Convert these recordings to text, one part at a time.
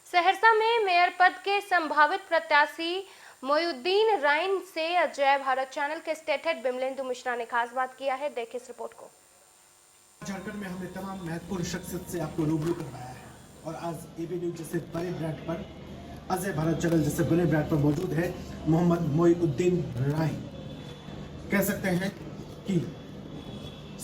सहरसा में मेयर पद के संभावित प्रत्याशी मोइनुद्दीन राइन से अजय भारत चैनल के स्टेट हेड बिमलेंदु मिश्रा ने खास बात किया है। देखिए इस रिपोर्ट को। झारखंड में हमने तमाम महत्वपूर्ण शख्सियत से आपको रूबरू करवाया है और आज एबी न्यूज जैसे बड़े ब्रांड पर, अजय भारत चैनल जैसे बड़े ब्रांड पर मौजूद है मोहम्मद मोइनुद्दीन राइन। कह सकते हैं कि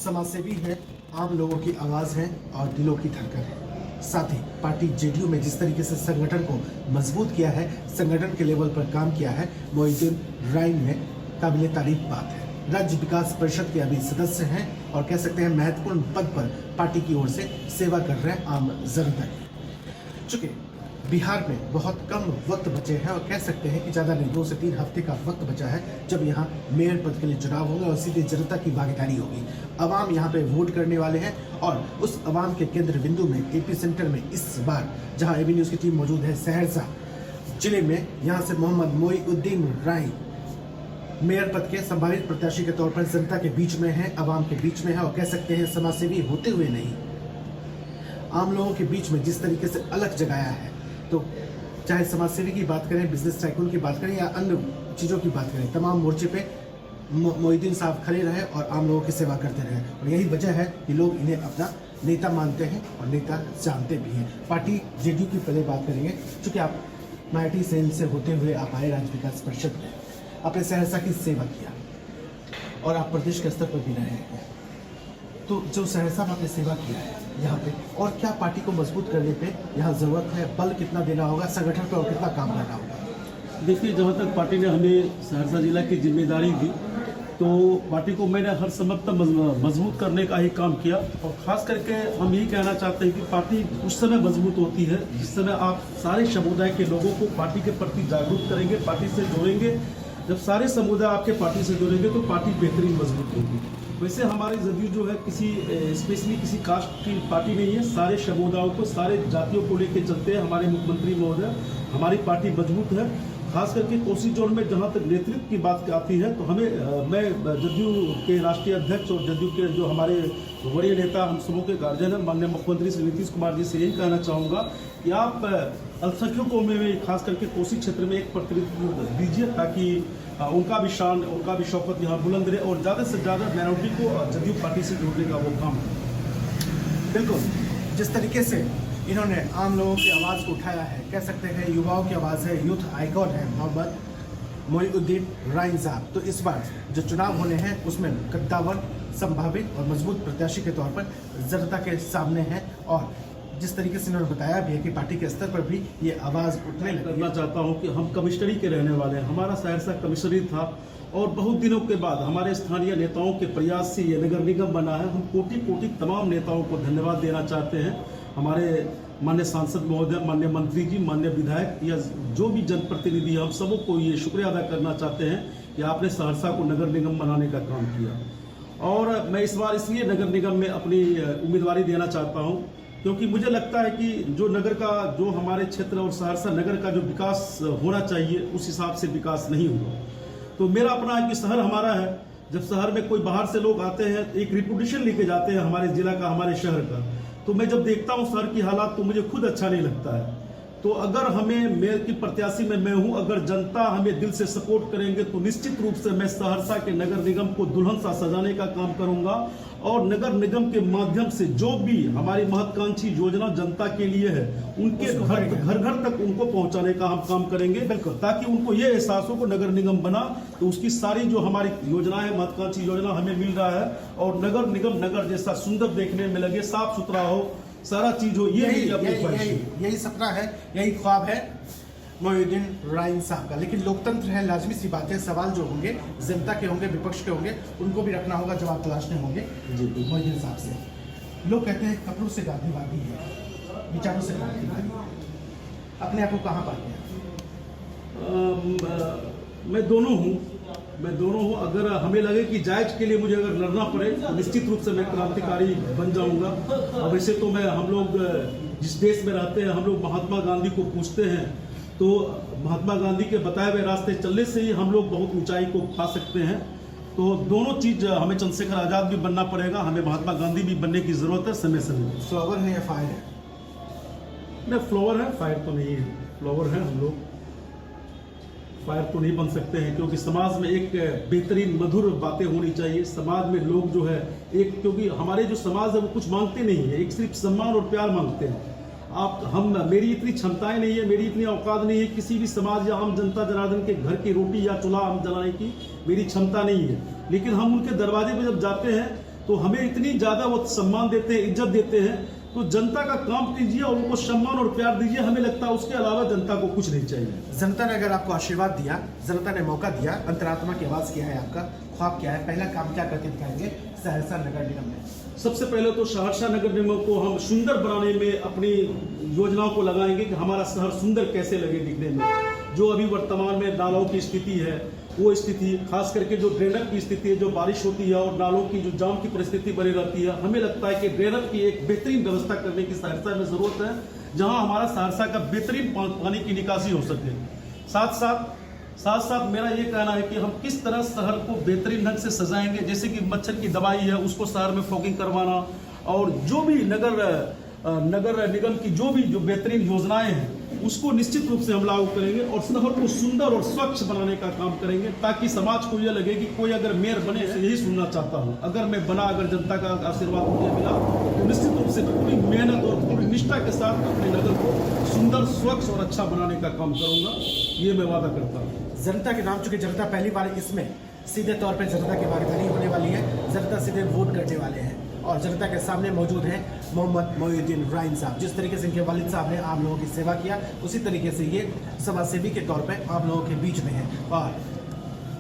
समाजसेवी है, आम लोगों की आवाज़ है और दिलों की धड़कन है। साथ ही पार्टी जेडीयू में जिस तरीके से संगठन को मजबूत किया है, संगठन के लेवल पर काम किया है, मोइनुद्दीन राइन में काबिले तारीफ बात है। राज्य विकास परिषद के अभी सदस्य हैं और कह सकते हैं महत्वपूर्ण पद पर पार्टी की ओर से सेवा कर रहे हैं आम जनता की। चूंकि बिहार में बहुत कम वक्त बचे हैं और कह सकते हैं कि ज़्यादा नहीं, 2 से 3 हफ्ते का वक्त बचा है जब यहाँ मेयर पद के लिए चुनाव होगा और सीधे जनता की भागीदारी होगी। अवाम यहाँ पे वोट करने वाले हैं और उस अवाम के केंद्र बिंदु में, एपी सेंटर में इस बार जहाँ एबी न्यूज़ की टीम मौजूद है सहरसा जिले में, यहाँ से मोहम्मद मोइनुद्दीन राइन मेयर पद के संभावित प्रत्याशी के तौर पर जनता के बीच में है, अवाम के बीच में है और कह सकते हैं समाजसेवी होते हुए नहीं, आम लोगों के बीच में जिस तरीके से अलग जगाया है। तो चाहे समाजसेवी की बात करें, बिजनेस टाइकून की बात करें या अन्य चीज़ों की बात करें, तमाम मोर्चे पे मोइनुद्दीन साहब खड़े रहे और आम लोगों की सेवा करते रहे और यही वजह है कि लोग इन्हें अपना नेता मानते हैं और नेता जानते भी हैं। पार्टी जेडीयू की पहले बात करेंगे, चूँकि आप माइटी सेल से होते हुए आप आए राज्य विकास परिषद में, आपने सहरसा की सेवा किया और आप प्रदेश के स्तर पर भी रहे हैं। तो जो सहरसा में आपने सेवा किया है यहाँ पे, और क्या पार्टी को मजबूत करने पे यहाँ ज़रूरत है, बल कितना देना होगा संगठन पर और कितना काम करना होगा? देखिए, जहाँ तक पार्टी ने हमें सहरसा जिला की जिम्मेदारी दी तो पार्टी को मैंने हर समय तक मजबूत करने का ही काम किया और ख़ास करके हम यही कहना चाहते हैं कि पार्टी उस समय मजबूत होती है जिस समय आप सारे समुदाय के लोगों को पार्टी के प्रति जागरूक करेंगे, पार्टी से जोड़ेंगे। जब सारे समुदाय आपके पार्टी से जुड़ेंगे तो पार्टी बेहतरीन मजबूत होगी। वैसे हमारी जदयू जो है किसी स्पेशली किसी कास्ट की पार्टी नहीं है, सारे समुदायों को, सारे जातियों को लेकर चलते हैं। हमारे मुख्यमंत्री महोदय, हमारी पार्टी मजबूत है। खास करके कोसी जोन में जहाँ तक नेतृत्व की बात आती है तो हमें, मैं जदयू के राष्ट्रीय अध्यक्ष और जदयू के जो हमारे वरीय नेता, हम सबों के गार्जियन हैं, माननीय मुख्यमंत्री श्री नीतीश कुमार जी से यही कहना चाहूँगा कि आप अल्पसंख्यकों में खास करके कोसी क्षेत्र में एक प्रतिनिधित्व दीजिए ताकि उनका भी शान, उनका भी शौकत यहाँ बुलंद रहे और ज़्यादा से ज़्यादा माइनॉरिटी को जदयू पार्टी से जोड़ने का वो काम है। बिल्कुल, जिस तरीके से इन्होंने आम लोगों की आवाज़ को उठाया है, कह सकते हैं युवाओं की आवाज़ है, यूथ आइकॉन है मोहम्मद मोइनुद्दीन राइन साहब। तो इस बार जो चुनाव होने हैं उसमें कद्दावर, संभावित और मजबूत प्रत्याशी के तौर पर जनता के सामने है और जिस तरीके से इन्होंने बताया भी है कि पार्टी के स्तर पर भी ये आवाज़ उठने लगी। करना चाहता हूँ कि हम कमिश्नरी के रहने वाले हैं, हमारा सहरसा कमिश्नरी था और बहुत दिनों के बाद हमारे स्थानीय नेताओं के प्रयास से ये नगर निगम बना है। हम कोटि कोटि तमाम नेताओं को धन्यवाद देना चाहते हैं, हमारे माननीय सांसद महोदय, माननीय मंत्री जी, माननीय विधायक या जो भी जनप्रतिनिधि, हम सबों को ये शुक्रिया अदा करना चाहते हैं कि आपने सहरसा को नगर निगम बनाने का काम किया। और मैं इस बार इसलिए नगर निगम में अपनी उम्मीदवारी देना चाहता हूँ क्योंकि मुझे लगता है कि जो नगर का, जो हमारे क्षेत्र और सहरसा नगर का जो विकास होना चाहिए उस हिसाब से विकास नहीं हुआ। तो मेरा अपना है कि शहर हमारा है, जब शहर में कोई बाहर से लोग आते हैं एक रिपुटेशन लेके जाते हैं हमारे जिला का, हमारे शहर का, तो मैं जब देखता हूँ शहर की हालात तो मुझे खुद अच्छा नहीं लगता है। तो अगर हमें मेयर की प्रत्याशी में मैं हूँ, अगर जनता हमें दिल से सपोर्ट करेंगे तो निश्चित रूप से मैं सहरसा के नगर निगम को दुल्हन सा सजाने का काम करूंगा और नगर निगम के माध्यम से जो भी हमारी महत्वाकांक्षी योजना जनता के लिए है उनके घर घर तक उनको पहुंचाने का हम काम करेंगे, ताकि उनको ये एहसास हो को नगर निगम बना तो उसकी सारी जो हमारी योजना है, महत्वाकांक्षी योजना हमें मिल रहा है और नगर निगम नगर जैसा सुंदर देखने में लगे, साफ सुथरा हो, सारा चीज हो। यही सपना है, यही ख्वाब है मोइनुद्दीन राइन साहब का। लेकिन लोकतंत्र है, लाजमी सी बात है, सवाल जो होंगे जनता के होंगे, विपक्ष के होंगे, उनको भी रखना होगा, जवाब तलाशने होंगे मोइनुद्दीन साहब से। लोग कहते हैं कपड़ों से गांधीवादी है, विचारों से गांधीवादी है, अपने आप को कहाँ पाते हैं? मैं दोनों हूँ। अगर हमें लगे कि जायज के लिए मुझे अगर लड़ना पड़े तो निश्चित रूप से मैं क्रांतिकारी बन जाऊंगा। और वैसे तो हम लोग जिस देश में रहते हैं, हम लोग महात्मा गांधी को पूछते हैं, तो महात्मा गांधी के बताए हुए रास्ते चलने से ही हम लोग बहुत ऊंचाई को पा सकते हैं। तो दोनों चीज, हमें चंद्रशेखर आजाद भी बनना पड़ेगा, हमें महात्मा गांधी भी बनने की जरूरत है समय समय। स्लोगन है या फायर है? नहीं, फ्लावर है, फायर तो नहीं है। फ्लावर है, हम लोग फायर तो नहीं बन सकते हैं, क्योंकि समाज में एक बेहतरीन मधुर बातें होनी चाहिए। समाज में लोग जो है एक, क्योंकि हमारे जो समाज है वो कुछ मांगते नहीं है, एक सिर्फ सम्मान और प्यार मांगते हैं। मेरी इतनी क्षमताएं नहीं है, मेरी इतनी औकात नहीं है किसी भी समाज या आम जनता जनार्दन के घर की रोटी या चूल्हा हम जलाने की मेरी क्षमता नहीं है। लेकिन हम उनके दरवाजे पे जब जाते हैं तो हमें इतनी ज्यादा वो सम्मान देते हैं, इज्जत देते हैं। तो जनता का काम कीजिए और उनको सम्मान और प्यार दीजिए, हमें लगता है उसके अलावा जनता को कुछ नहीं चाहिए। जनता ने अगर आपको आशीर्वाद दिया, जनता ने मौका दिया, अंतरात्मा की आवाज क्या है, आपका ख्वाब क्या है, पहला काम क्या करके दिखाएंगे सहरसा नगर निगम में? सबसे पहले तो सहरसा नगर निगम को हम सुंदर बनाने में अपनी योजनाओं को लगाएंगे कि हमारा शहर सुंदर कैसे लगे दिखने में। जो अभी वर्तमान में नालों की स्थिति है, वो स्थिति खास करके जो ड्रेनेज की स्थिति है, जो बारिश होती है और नालों की जो जाम की परिस्थिति बनी रहती है, हमें लगता है कि ड्रेनेज की एक बेहतरीन व्यवस्था करने की सहरसा में जरूरत है, जहां हमारा सहरसा का बेहतरीन पानी की निकासी हो सके। साथ साथ मेरा ये कहना है कि हम किस तरह शहर को बेहतरीन ढंग से सजाएंगे, जैसे कि मच्छर की दवाई है उसको शहर में फॉगिंग करवाना, और जो भी नगर निगम की जो बेहतरीन योजनाएं हैं उसको निश्चित रूप से हम लागू करेंगे और शहर को सुंदर और स्वच्छ बनाने का काम करेंगे, ताकि समाज को यह लगे कि कोई अगर मेयर बने, यही सुनना चाहता हूँ, अगर मैं बना, अगर जनता का आशीर्वाद मुझे मिला तो निश्चित रूप से पूरी मेहनत और पूरी निष्ठा के साथ अपने नगर को सुंदर, स्वच्छ और अच्छा बनाने का काम करूंगा, ये मैं वादा करता हूँ। जनता के नाम, चूंकि जनता पहली बार इसमें सीधे तौर पर जनता की भागीदारी होने वाली है, जनता सीधे वोट करने वाले हैं और जनता के सामने मौजूद हैं मोहम्मद मोइनुद्दीन राइन साहब। जिस तरीके से इनके वालिद साहब ने आप लोगों की सेवा किया, उसी तरीके से ये समाज सेवी के तौर पे आप लोगों के बीच में है और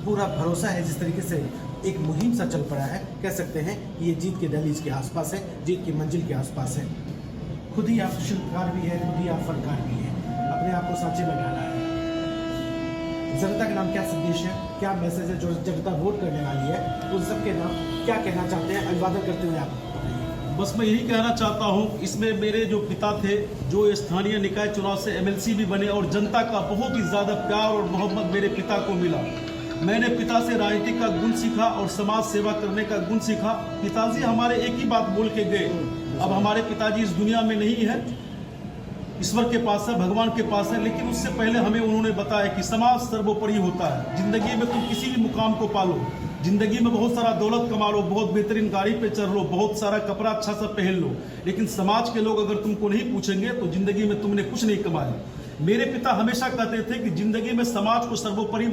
पूरा भरोसा है। जिस तरीके से एक मुहिम सा चल पड़ा है, कह सकते हैं कि ये जीत के दहलीज के आसपास है, जीत की मंजिल के आसपास है। खुद ही आप शिल्पकार भी है, खुद ही आप फनकार भी है, अपने आप को सांचे में ढाला है। जनता के नाम क्या संदेश है, क्या मैसेज है जो जनता वोट करने वाली है, उन सबके नाम क्या कहना चाहते हैं अभिवादन करते हुए आप? बस मैं यही कहना चाहता हूँ, इसमें मेरे जो पिता थे, जो स्थानीय निकाय चुनाव से एमएलसी भी बने और जनता का बहुत ही ज़्यादा प्यार और मोहब्बत मेरे पिता को मिला। मैंने पिता से राजनीति का गुण सीखा और समाज सेवा करने का गुण सीखा। पिताजी हमारे एक ही बात बोल के गए, अब हमारे पिताजी इस दुनिया में नहीं है, ईश्वर के पास है, भगवान के पास है, लेकिन उससे पहले हमें उन्होंने बताया कि समाज सर्वोपरि होता है। जिंदगी में तुम किसी भी मुकाम को पालो, जिंदगी में बहुत सारा दौलत कमा लो, बहुत बेहतरीन गाड़ी पे चढ़ लो, बहुत सारा कपड़ा अच्छा सा पहन लो, लेकिन समाज के लोग अगर तुमको नहीं पूछेंगे तो जिंदगी में तुमने कुछ नहीं कमाया। मेरे पिता हमेशा कहते थे कि जिंदगी में समाज को सर्वोपरि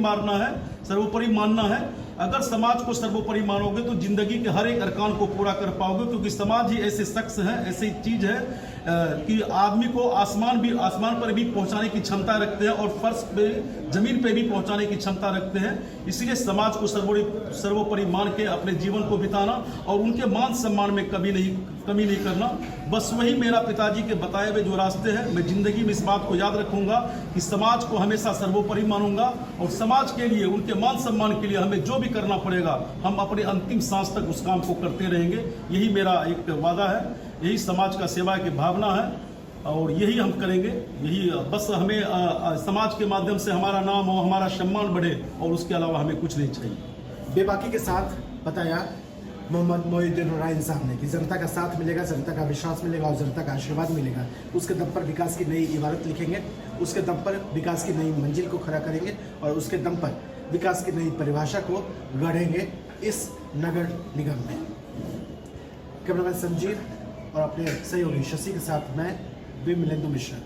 मानना है। अगर समाज को सर्वोपरि मानोगे तो जिंदगी के हर एक अरकान को पूरा कर पाओगे, क्योंकि समाज ही ऐसे शख्स है, ऐसी चीज है कि आदमी को आसमान पर भी पहुंचाने की क्षमता रखते हैं और फर्श पे, जमीन पे भी पहुंचाने की क्षमता रखते हैं। इसलिए समाज को सर्वोपरि मान के अपने जीवन को बिताना और उनके मान सम्मान में कमी नहीं करना, बस वही मेरा पिताजी के बताए हुए जो रास्ते हैं। मैं जिंदगी में इस बात को याद रखूंगा कि समाज को हमेशा सर्वोपरि मानूंगा और समाज के लिए, उनके मान सम्मान के लिए हमें जो भी करना पड़ेगा, हम अपने अंतिम सांस तक उस काम को करते रहेंगे। यही मेरा एक वादा है, यही समाज का सेवा की भावना है और यही हम करेंगे। यही बस हमें समाज के माध्यम से हमारा नाम और हमारा सम्मान बढ़े और उसके अलावा हमें कुछ नहीं चाहिए। बेबाकी के साथ बताया मोहम्मद मोइनुद्दीन राइन साहब ने कि जनता का साथ मिलेगा, जनता का विश्वास मिलेगा और जनता का आशीर्वाद मिलेगा। उसके दम पर विकास की नई इबारत लिखेंगे, उसके दम पर विकास की नई मंजिल को खड़ा करेंगे और उसके दम पर विकास की नई परिभाषा को गढ़ेंगे इस नगर निगम में। कैमरामैन संजीव और अपने सहयोगी शशि के साथ मैं विमलेंदु मिश्रा।